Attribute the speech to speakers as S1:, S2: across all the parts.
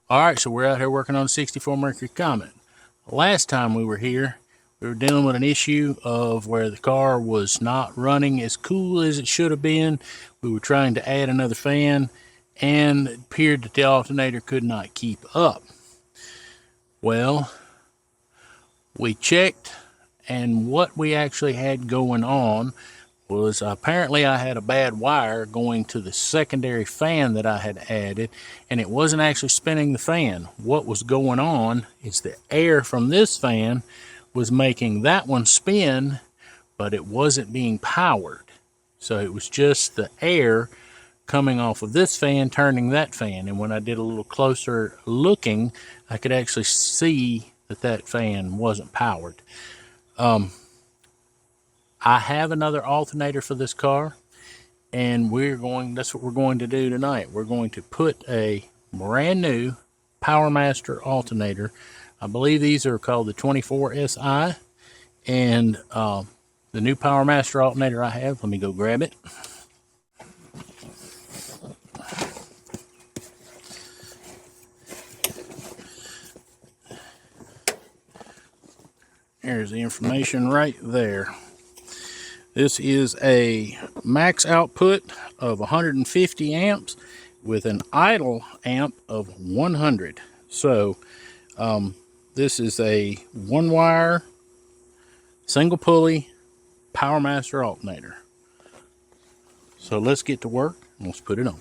S1: Alright, so we're out here working on 64 Mercury Comet. Last time we were here, we were dealing with an issue of where the car was not running as cool as it should have been. We were trying to add another fan, and it appeared that the alternator could not keep up. Well, we checked, and what we actually had going on was apparently I had a bad wire going to the secondary fan that I had added, and it wasn't actually spinning the fan. What was going on is the air from this fan was making that one spin, but it wasn't being powered. So it was just the air coming off of this fan turning that fan, and when I did a little closer looking, I could actually see that that fan wasn't powered. I have another alternator for this car, and that's what we're going to do tonight. We're going to put a brand new Power Master alternator. I believe these are called the 24SI, and the new Power Master alternator I have, let me go grab it. There's the information right there. This is a max output of 150 amps with an idle amp of 100. So this is a one wire, single pulley Power Master alternator. So let's get to work and let's put it on.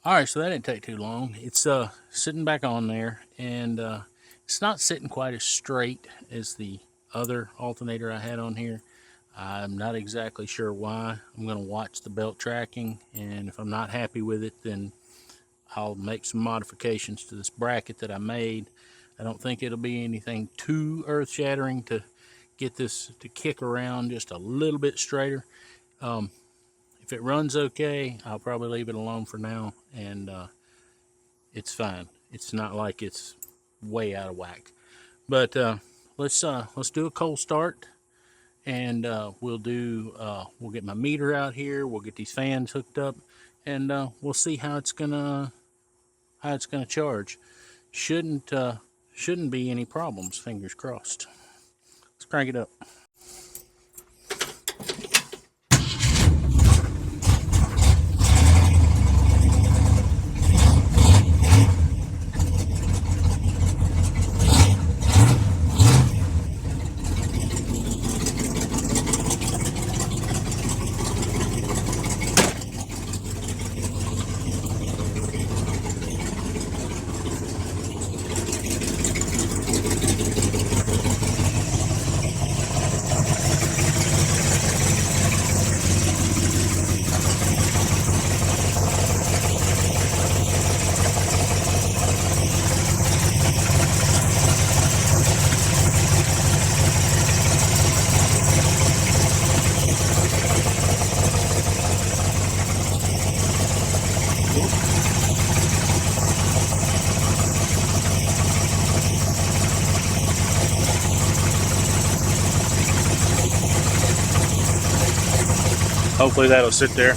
S1: Alright, so that didn't take too long. It's sitting back on there, and it's not sitting quite as straight as the other alternator I had on here. I'm not exactly sure why. I'm going to watch the belt tracking, and if I'm not happy with it, then I'll make some modifications to this bracket that I made. I don't think it'll be anything too earth-shattering to get this to kick around just a little bit straighter. If it runs okay, I'll probably leave it alone for now, and it's fine. It's not like it's way out of whack. But let's do a cold start, and we'll get my meter out here. We'll get these fans hooked up, and we'll see how it's gonna charge. Shouldn't be any problems. Fingers crossed. Let's crank it up. Hopefully that'll sit there.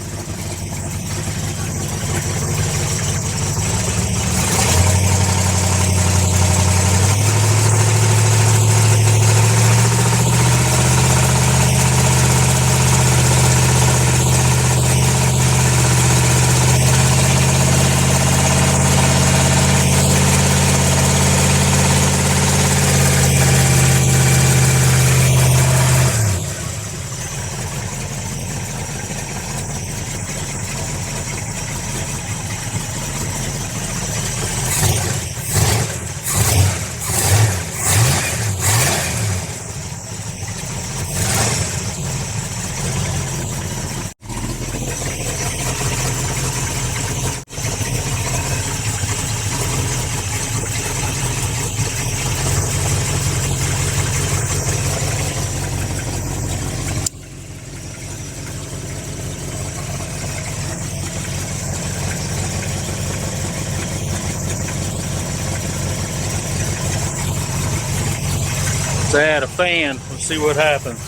S1: add a fan. Let's see what happens.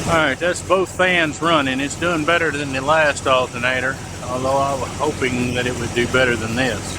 S1: Alright, that's both fans running. It's doing better than the last alternator, although I was hoping that it would do better than this.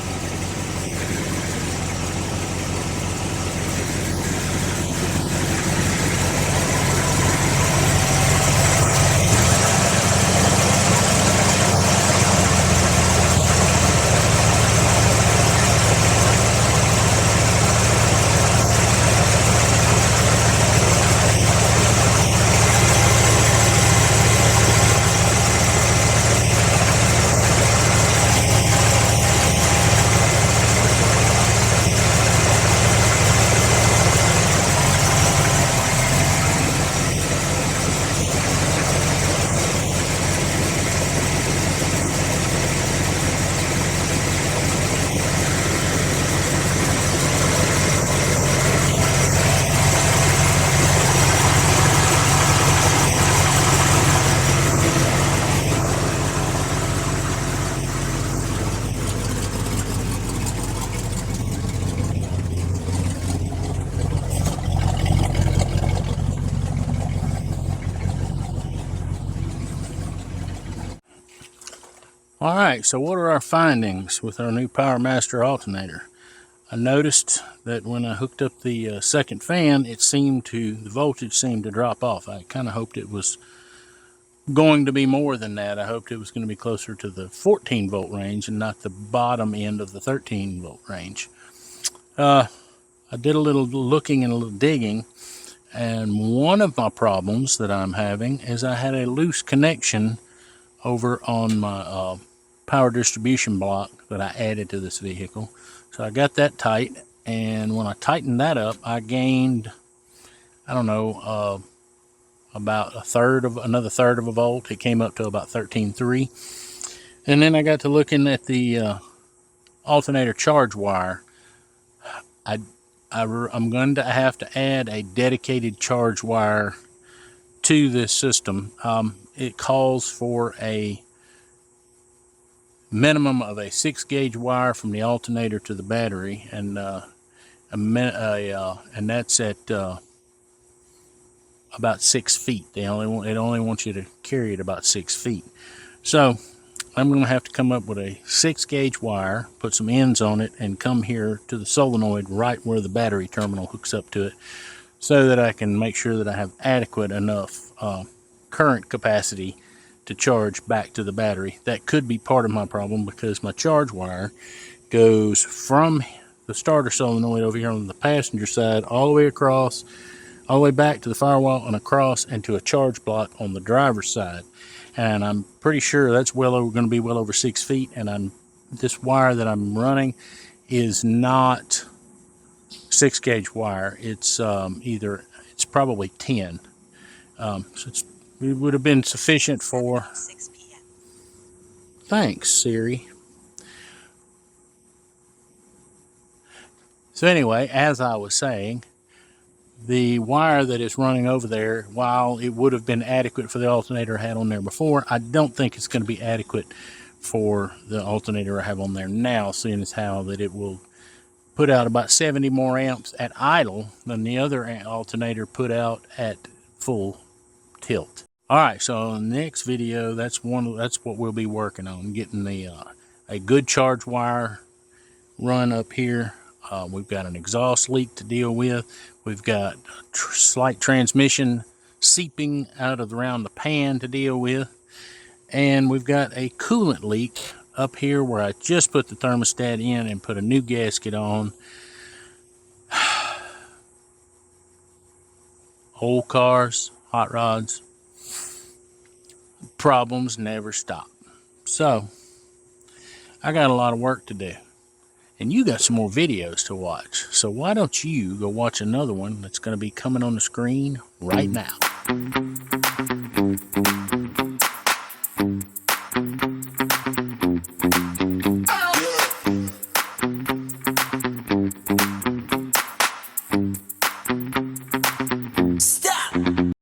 S1: Alright, so what are our findings with our new Power Master alternator? I noticed that when I hooked up the second fan, the voltage seemed to drop off. I kind of hoped it was going to be more than that. I hoped it was going to be closer to the 14 volt range and not the bottom end of the 13 volt range. I did a little looking and a little digging, and one of my problems that I'm having is I had a loose connection over on my power distribution block that I added to this vehicle. So I got that tight, and when I tightened that up, I gained, I don't know, about another third of a volt. It came up to about 13.3. And then I got to looking at the alternator charge wire. I'm going to have to add a dedicated charge wire to this system. It calls for a minimum of a 6 gauge wire from the alternator to the battery, and that's at about 6 feet. It only wants you to carry it about 6 feet. So I'm going to have to come up with a 6 gauge wire, put some ends on it, and come here to the solenoid right where the battery terminal hooks up to it, so that I can make sure that I have adequate enough current capacity to charge back to the battery. That could be part of my problem, because my charge wire goes from the starter solenoid over here on the passenger side all the way across, all the way back to the firewall and across, and to a charge block on the driver's side. And I'm pretty sure that's going to be well over 6 feet, and this wire that I'm running is not 6 gauge wire. It's it's probably 10. So it would have been sufficient for 6 p.m. Thanks, Siri. So anyway, as I was saying, the wire that is running over there, while it would have been adequate for the alternator I had on there before, I don't think it's going to be adequate for the alternator I have on there now, seeing as how that it will put out about 70 more amps at idle than the other alternator put out at full tilt. Alright, so in the next video, that's what we'll be working on, getting a good charge wire run up here We've got an exhaust leak to deal with. We've got slight transmission seeping out of around the pan to deal with. And we've got a coolant leak up here where I just put the thermostat in and put a new gasket on. Old cars, hot rods, problems never stop. So I got a lot of work to do, and you got some more videos to watch. So why don't you go watch another one that's going to be coming on the screen right now.